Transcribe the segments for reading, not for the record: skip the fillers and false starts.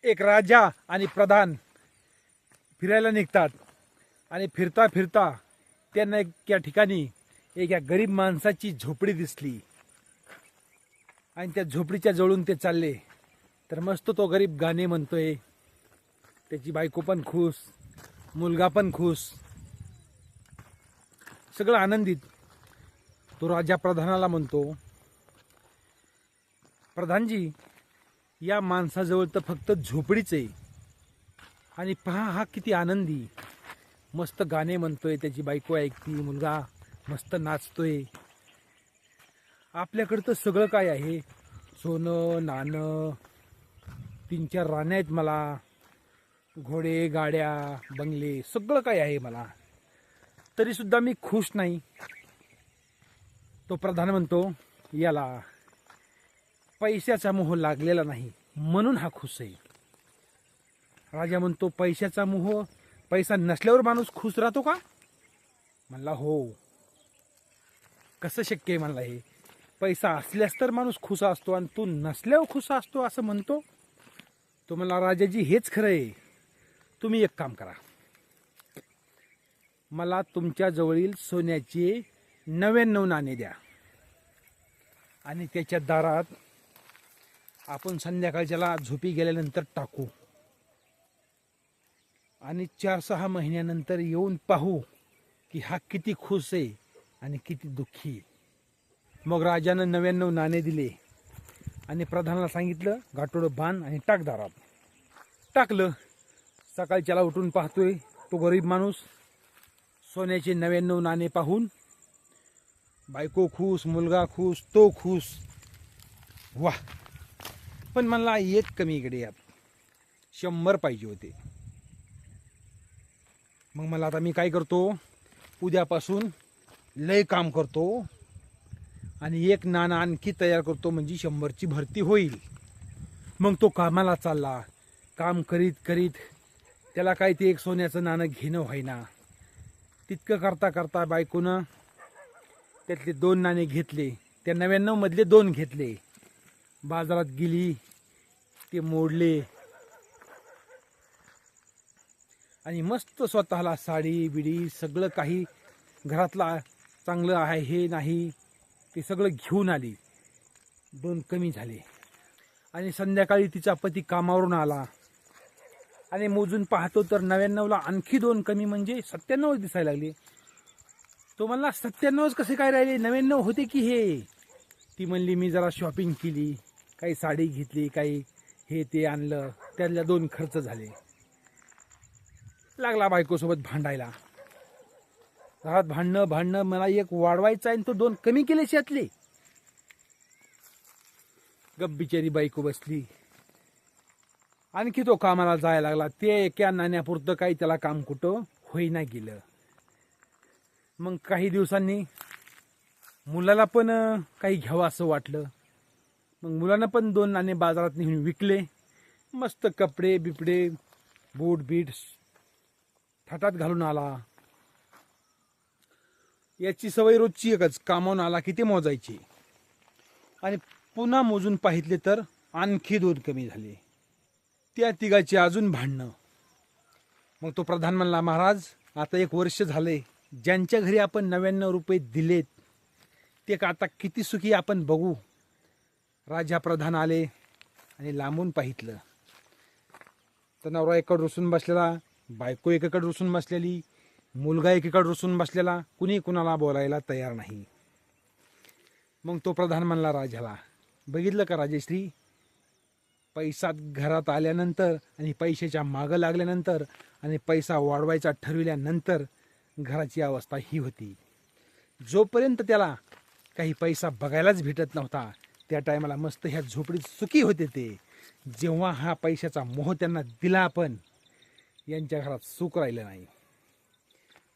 एक राजा आणि प्रधान फिरायला निघतात आणि फिरता फिरता त्यांना एका ठिकाणी एका गरीब माणसाची झोपडी दिसली आणि त्या झोपडीच्या जवळून ते चालले तर मस्त तो गरीब गाणे म्हणतोय. त्याची बायको पण खुश, मुलगा पण खुश, सगळं आनंदित. तो राजा प्रधानाला म्हणतो, प्रधानजी, या माणसाजवळ तर फक्त झोपडीच आहे आणि पहा हा किती आनंदी, मस्त गाणे म्हणतोय, त्याची बायको ऐकती, मुलगा मस्त नाचतोय. आपल्याकडं तर सगळं काय आहे, सोनं नाणं, 3-4 राण्या आहेत मला, घोडे गाड्या बंगले सगळं काय आहे मला, तरी सुद्धा मी खुश नाही. तो प्रधान म्हणतो, याला पैशाचा मोह लागलेला नाही म्हणून हा खुश आहे. राजा म्हणतो, पैशाचा मोह, पैसा नसल्यावर माणूस खुश राहतो का? म्हणला, हो. कसं शक्य आहे म्हणला हे? पैसा असल्यास तर माणूस खुश असतो आणि तू नसल्यावर खुश असतो असं म्हणतो. तो म्हणला, राजाजी हेच खरं आहे. तुम्ही एक काम करा, मला तुमच्या जवळील सोन्याचे 99 नाणे द्या आणि त्याच्या दारात आपण संध्याकाळच्याला झोपी गेल्यानंतर टाकू आणि 4-6 महिन्यानंतर येऊन पाहू की हा किती खुश आहे आणि किती दुःखी आहे. मग राजानं 99 नाणे दिले आणि प्रधानाला सांगितलं, गाठोडं बांध आणि टाक दारात. टाकलं. सकाळच्याला उठून पाहतोय तो गरीब माणूस सोन्याचे 99 नाणे पाहून, बायको खुश, मुलगा खुश, तो खुश. वाह! पण मला एक कमी इकडे, यात 100 पाहिजे होते. मग मला आता मी काय करतो, उद्यापासून लय काम करतो आणि एक नाणं आणखी तयार करतो, म्हणजे 100ची भरती होईल. मग तो कामाला चालला. काम करीत करीत त्याला काय ते एक सोन्याचं नाणं घेणं व्हायना. तितकं करता करता बायकोनं त्यातले 2 नाणे घेतले, त्या 99 मधले 2 घेतले, बाजारात गेली, ते मोडले आणि मस्त स्वतःला साडी बिडी सगळं काही घरातला चांगलं आहे हे नाही ते सगळं घेऊन आली. 2 कमी झाले आणि संध्याकाळी तिचा पती कामावरून आला आणि मोजून पाहतो तर 99ला आणखी 2 कमी, म्हणजे 97 दिसायला लागले. तो म्हणला, 97 कसे काय राहिले, 99 होते की हे? ती म्हणली, मी जरा शॉपिंग केली, काही साडी घेतली, काही हे ते आणलं, त्यातल्या 2 खर्च झाले. लागला बायकोसोबत भांडायला. घरात भांडणं, मला एक वाढवायचा आहे तो 2 कमी केले त्यातले. गप बिचारी बायको बसली. आणखी तो कामाला जायला लागला. ते एका नाण्यापुरतं काही त्याला काम कुठं होईना गेलं. मग काही दिवसांनी मुलाला पण काही घ्यावं असं वाटलं. मग मुलानं पण 2 नाणे बाजारात नेऊन विकले. मस्त कपडे बिपडे बूट बीट थाटात घालून आला. याची सवय रोजची एकच, कामावून आला की ते मोजायची आणि पुन्हा मोजून पाहितले तर आणखी 2 कमी झाले. त्या तिघाची अजून भांडणं. मग तो प्रधान म्हणला, महाराज, आता 1 वर्ष झाले, ज्यांच्या घरी आपण 99 रुपये दिलेत ते आता किती सुखी आपण बघू. राजा प्रधान आले आणि लांबून पाहितलं तर नवरा एकीकडे रुसून बसलेला, बायको एकीकडे रुसून बसलेली, मुलगा एकीकडे रुसून बसलेला, कुणी कुणाला बोलायला तयार नाही. मग तो प्रधान म्हणला राजाला, बघितलं का राजश्री, पैसा घरात आल्यानंतर आणि पैशाच्या मागं लागल्यानंतर आणि पैसा वाढवायचा ठरविल्यानंतर घराची अवस्था ही होती. जोपर्यंत त्याला काही पैसा बघायलाच भेटत नव्हता त्या टायमाला मस्त ह्या झोपडीत सुखी होते ते. जेव्हा हा पैशाचा मोह त्यांना दिला आपण, यांच्या घरात सुख राहिलं नाही.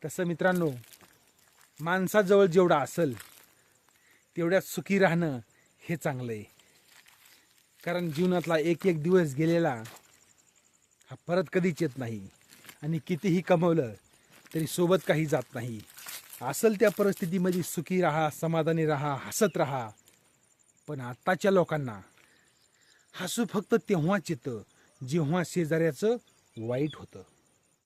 तसं मित्रांनो, माणसाजवळ जेवढा असेल तेवढ्यात सुखी राहणं हे चांगलं आहे. कारण जीवनातला एक एक दिवस गेलेला हा परत कधीच येत नाही आणि कितीही कमवलं तरी सोबत काही जात नाही. असेल त्या परिस्थितीमध्ये सुखी राहा, समाधानी राहा, हसत राहा. पण आताच्या लोकांना हसू फक्त तेव्हाच येतं जेव्हा शेजाऱ्याचं वाईट होतं.